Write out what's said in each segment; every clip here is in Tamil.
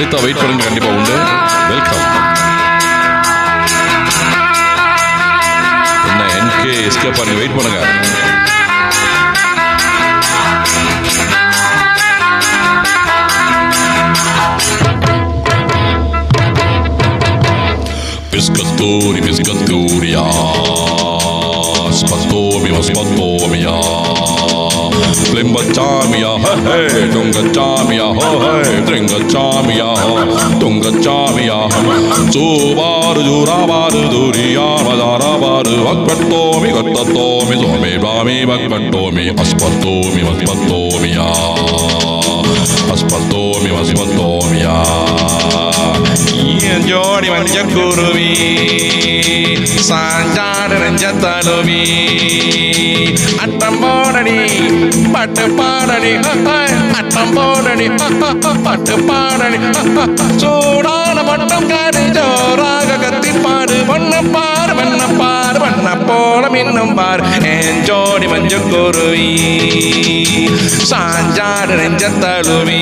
லலிதா வெயிட் பண்ணுங்க, கண்டிப்பா உண்டு. வெல்கம். என்ன NK எஸ்கேப் பண்ணி வெயிட் பண்ணுங்க. Pescatori, pescatoria. Spatomi, spatomia. Limba chamia, hey, dunga chamia, hey, dringa chamia, dunga chamia. Zubaru, jurabaru, duria, madarabaru, vakpatomi, gattatomi, zomi, bami, vakpatomi, aspatomi, vakpatomia. Aspatomi, vaspatomia. Jodi manja kuruvi, sanjara ranjataluvi, attam bodani, pattu padani, attam bodani, pattu padani, soodana mattam kadu joraga katti paadu, vanna pola minnum paar, jodi manja kuruvi, sanjara ranjataluvi.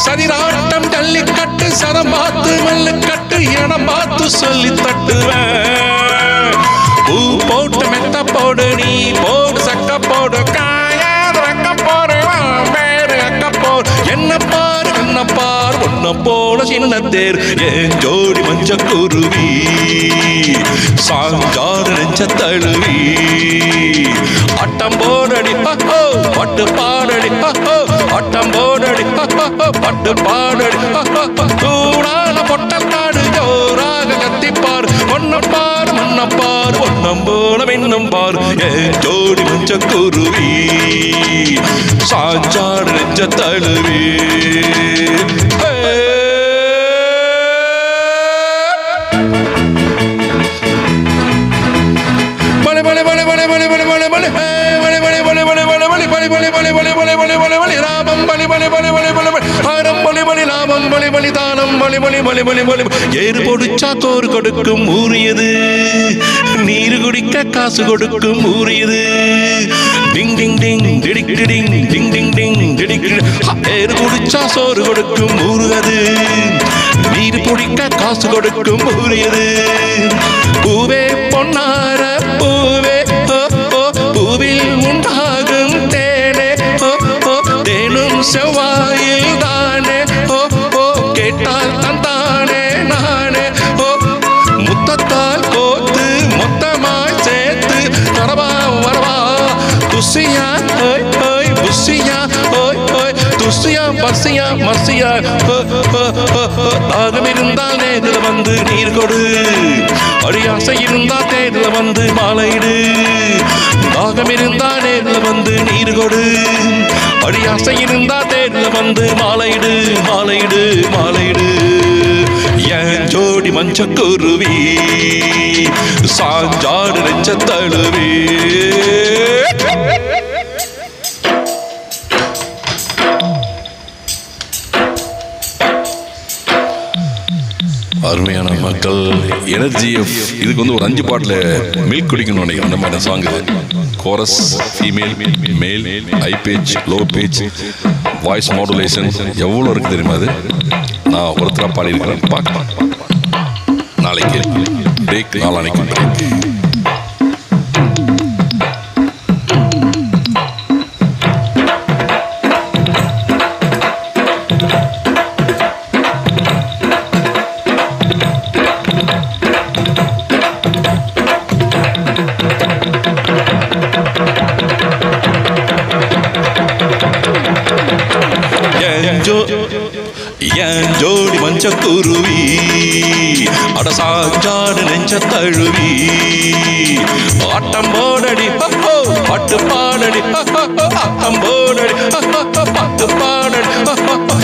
சதிராட்டம் ஜல்லிக்கட்டு சரம் பார்த்து மல்லுக்கட்டு இடம் பார்த்து சொல்லி தட்டுவேன். பூ போட்டு மெத்த போடு, நீ போடு சக்க போடு, காயாத ரக்க போடு, பேரு அக்க போடு, என்ன பாரு என்ன பாரு, ஒன்ன போல சின்ன தேர், ஏன் ஜோடி மஞ்ச குருவி, சாஞ்சாறு நெஞ்ச தழுவி, அட்டம் போடடி பட்டு பாடடி, அட்டம் போடடி பட்டு பாடடி, சூடான பொட்டல் காடு ஜோராக கத்திப்பார், ஒன்னப்பார் மன்னப்பார், ஒன்னம் போல மின்னும் பார், ஏன் ஜோடி மஞ்ச குருவி, சாஞ்சாடு நெஞ்ச தழுவி. ஏறு பொடிச்சா தோறு கொடுக்கும் ஊறியது, நீரு குடிக்க காசு கொடுக்கும் ஊறியது, டிங் டிங் டிங் டிடிக் டிடிங் டிங் டிங் டிங் டிடிக். ஏறு குடிச்சா சோறு கொடுக்கும் ஊறுவது, நீரு குடிக்க காசு கொடுக்கும் ஊறியது. பூவே பொன்னார பூவே, பூவில் உண்டாகும் தேனே, தேனும் செவ்வாயில் தானே, கேட்டால் தந்தானே நானே, முத்தத்தால் கோத்து மொத்தமாய் சேர்த்து வரவா வரவா, துசியா ஓய் புசியா ஓய் துசியா பசியா மசியா. தாகம் இருந்தால் நேரில் வந்து நீர் கொடு, அடியாசை இருந்தால் தேரில் வந்து மாலையிடு, தாகம் இருந்தால் நேரில் வந்து நீர் கொடு, அடியாசை இருந்தால் தேரில் வந்து மாலையிடு மாலையிடு மாலையிடு. ஏன் ஜோடி மஞ்ச குருவி, சாஞ்சாடு நெஞ்ச தழுவி. அருமையான மக்கள், எனர்ஜி இதுக்கு வந்து ஒரு 5 பாட்டில் மில்க் குடிக்கணும் நினைக்கிறேன். அந்த மாதிரி சாங் இது. கோரஸ், ஃபீமேல், மேல், ஹை பேச், லோ பேச், வாய்ஸ் மாடுலேஷன் எவ்வளோ இருக்குது தெரியுமா? அது நான் ஒருத்தராக பாடியிருக்கிறேன். பார்க்கலாம் நாளைக்கு பிரேக், நாளானைக்கு பிரேக். என் ஜோடி மஞ்ச குருவி அட சாஞ்சாடு நெஞ்ச தழுவி ஆட்டம் போடடி பாட்டு பாடடி ஆட்டம் போடடி பாட்டு பாடடி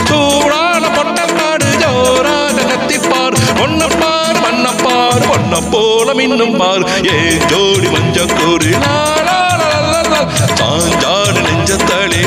சூடான பொட்டக்காடு ஜோராக கத்திப்பார் ஒன்னப்பார் மன்னப்பார் பொன்ன போல மின்னும் பார் ஏ ஜோடி மஞ்ச கூறி சாஞ்சாடு நெஞ்சத்தளி